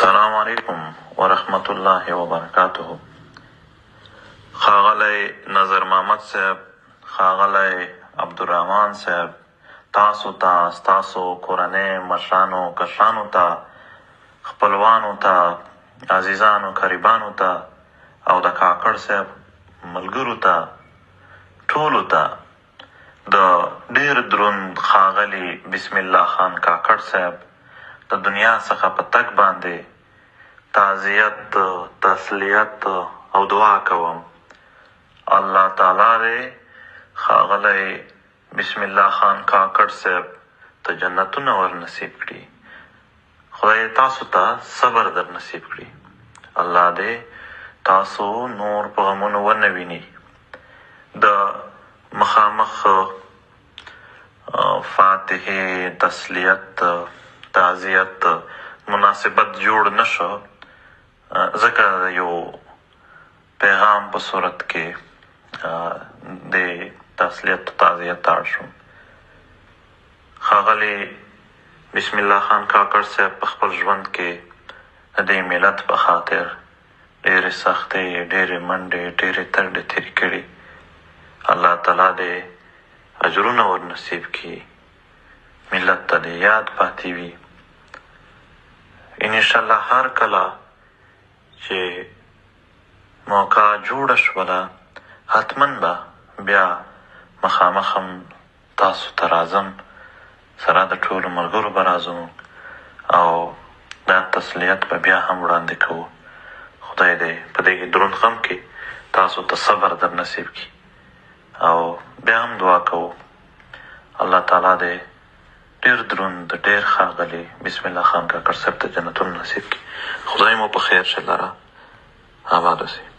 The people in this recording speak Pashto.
السلام علیکم ورحمت الله وبرکاته. ښاغلی نظر محمد صاحب، ښاغلی عبدالرحمن صاحب، تاسو ته، ستاسو کورنۍ مشرانو کشرانو ته، خپلوانو ته، عزیزانو قریبانو ته او د کاکړ صاحب ملګرو ته، ټولو ته د ډېر دروند ښاغلي بسم الله خان کاکړ صاحب د دنیا څخه په تګ باندې تعزیت، تسلیت او دعا کوم. الله تعالی دې ښاغلی بسم الله خان کاکړ صاحب ته جنتونه ور نصیب کړي. خدای تاسو ته صبر در نصیب کړي. الله دې تاسو نور په غمونو ونه ویني. د مخامخ فاتحې، تسلیت، تعزیت مناسبت جوړ نشو، ځکه یو پیغام په صورت کې د تسلیت و تعزیت ته اړ شوم. ښاغلي بسم الله خان کاکړ صاحب په خپل ژوند کې د دې ملت په خاطر ډېرې سختۍ، ډېرې منډې، ډېرې تنډې تېرې کړي. الله تعالی دې اجرونه ور نصیب کړي، ملت ته دې یاد پاتې وي. انشاءالله هر کله چې موقع جوړه شوله حتما به بیا مخامخ هم تاسو ته راځم، سره د ټولو ملګرو به راځو او دا تسلیت به بیا هم وړاندې کوو. خدای دې په دې دروند غم کې تاسو ته صبر در نصیب کړي او بیا هم دعا کوو الله تعالی دې ډېر دروند، ډېر ښاغلي بسم الله خان کاکړ صاحب ته جنتونه نصیب کړي. خدای مو په خیر شه لره، آباد اوسئ.